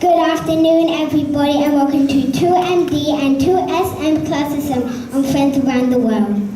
Good afternoon, everybody, and welcome to 2MD and 2SM classes on Friends Around the World.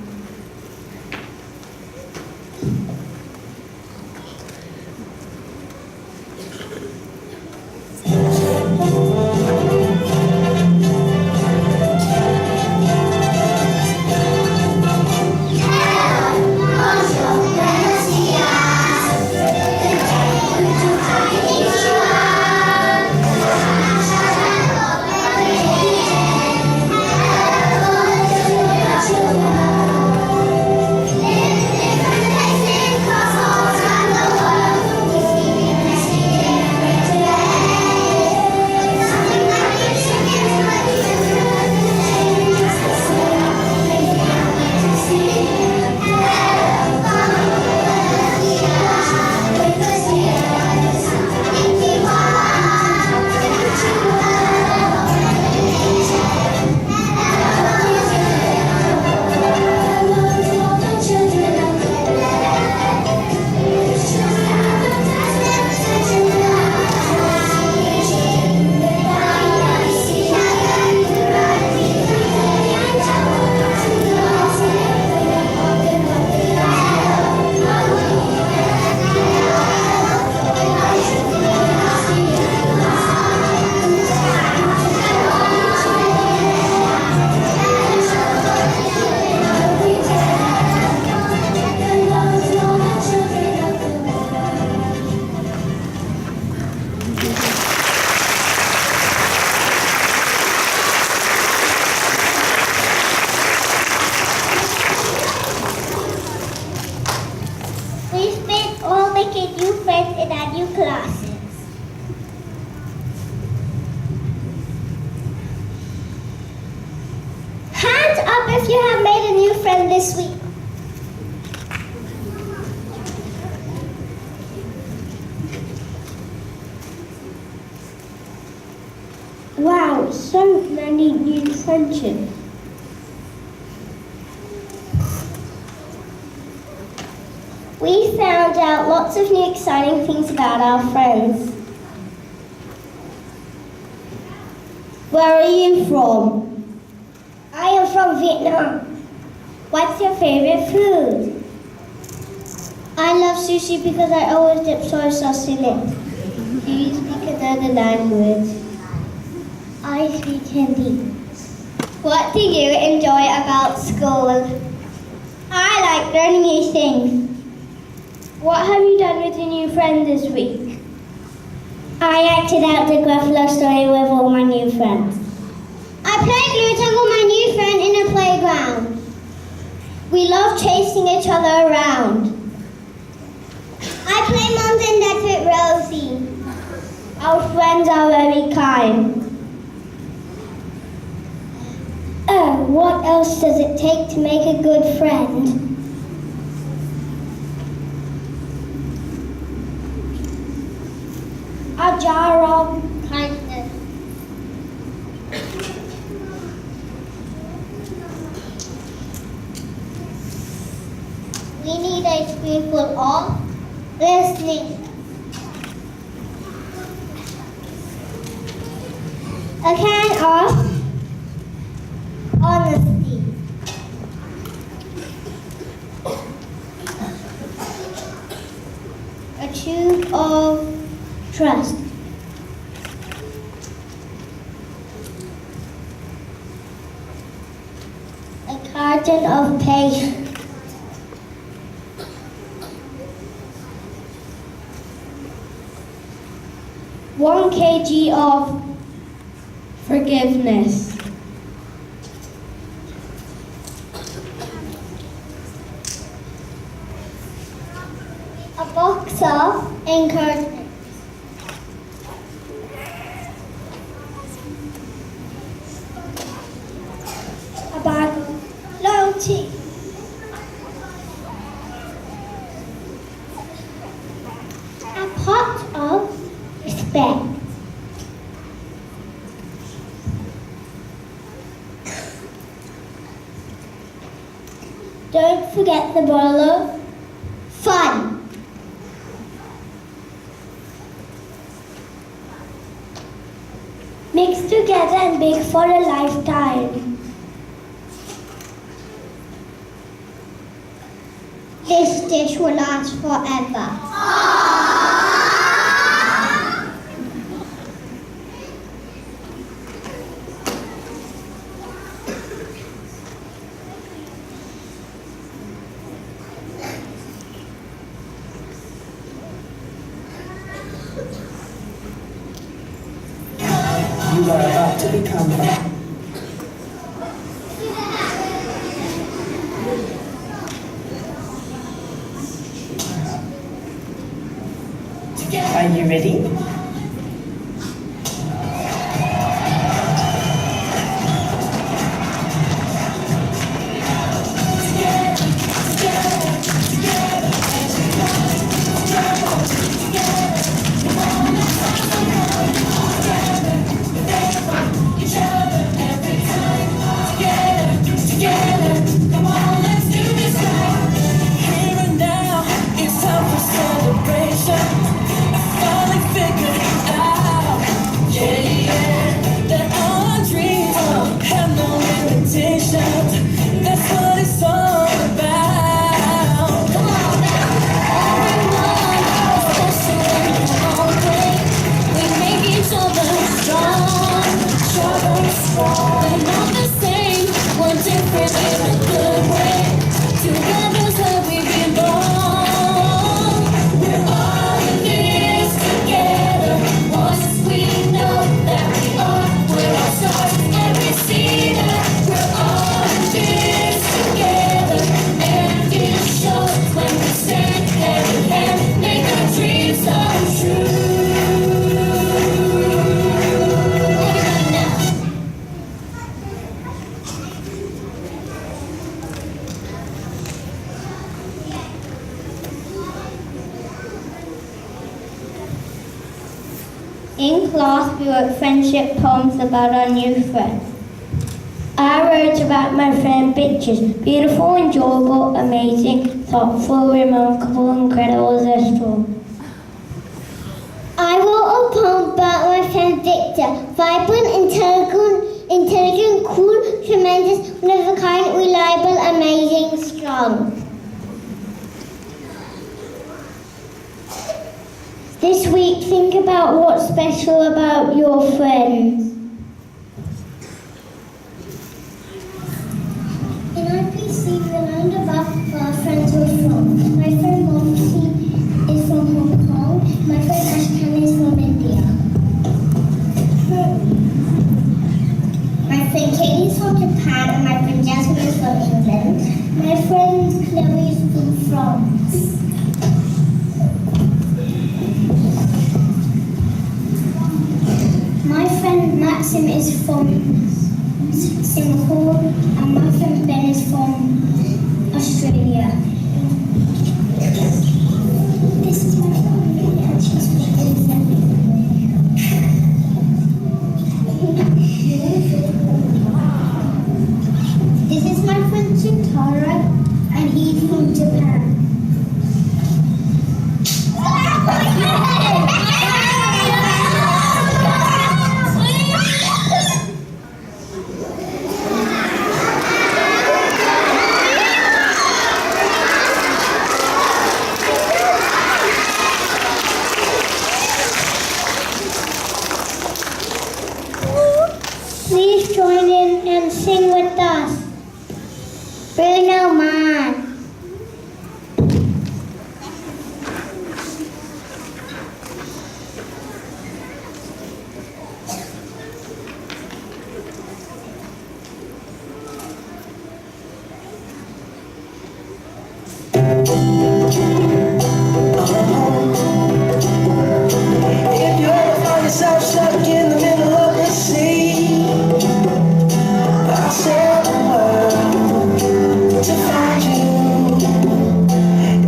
If you have made a new friend this week. Wow, so many new friendships. We found out lots of new exciting things about our friends. Where are you from? I am from Vietnam. What's your favorite food? I love sushi because I always dip soy sauce in it. Do you speak another language? I speak Hindi. What do you enjoy about school? I like learning new things. What have you done with your new friend this week? I acted out the Gruffalo story with all my new friends. I played glue tag with my new friend in a playground. We love chasing each other around. I play Mums and Dads with Rosie. Our friends are very kind. What else does it take to make a good friend? A jar of kindness. We need a spoonful of listening. A can of honesty. A tube of trust. A carton of patience. 1 kg of forgiveness. A box of encouragement. A bag of loyalty. A pot of respect. Don't forget the bottle of fun. together and bake for a lifetime. This dish will last forever. You are about to become Are you ready? In class, we wrote friendship poems about our new friend. I wrote about my friend pictures. Beautiful, enjoyable, amazing, thoughtful, remarkable, incredible, zestful. I wrote a poem about my friend Victor. Vibrant, intelligent, cool, tremendous, one of a kind, reliable, amazing, strong. This week, think about what's special about your friends. Can I please see the round about where our friends were from? My friend Monty is from Hong Kong. My friend Ashkan is from India. My friend Katie is from Japan and my friend Jasmine is from England. My friend Chloe is from France. My friend Maxim is from Singapore and my friend Ben is from Australia. This is my family and she's from England. This is my friend Chitara and he's from Japan. Please join in and sing with us. Bruno Man. If you ever find yourself stuck in the middle of the sea, I'll sail the world to find you.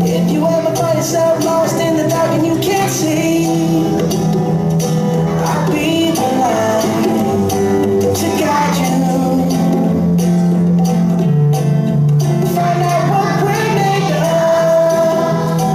If you ever find yourself lost in the dark and you can't see, I'll be the light to guide you. Find out what we're made of.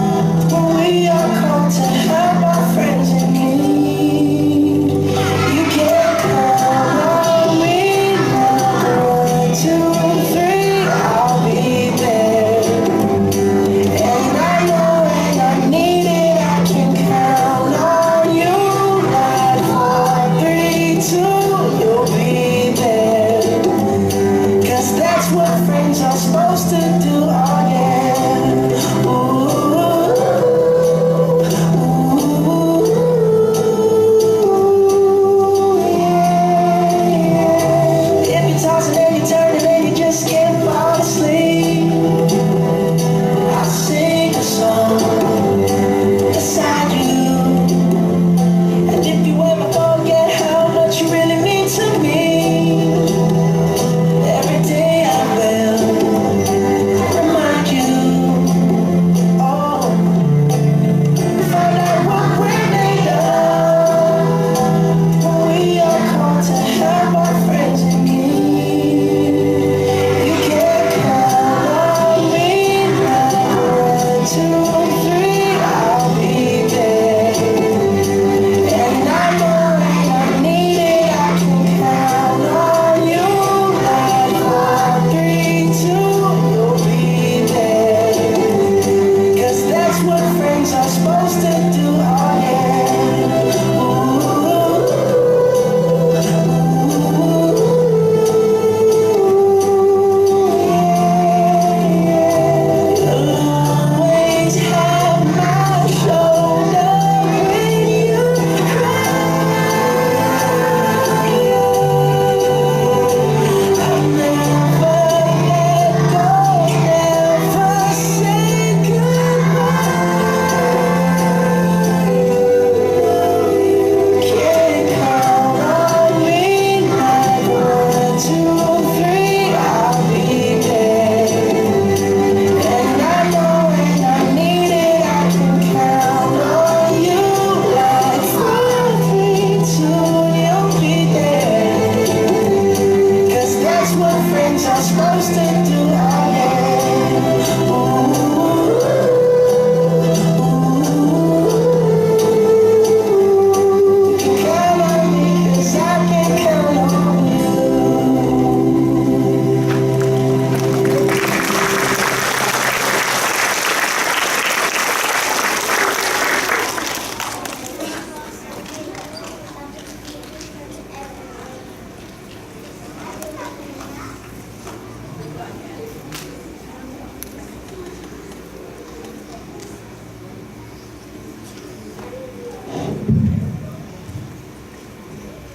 promise to do our best. You can count on me 'cause I can count on you.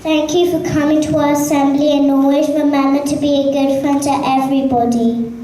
Thank you for coming to our assembly and always remember to be a good friend to everybody.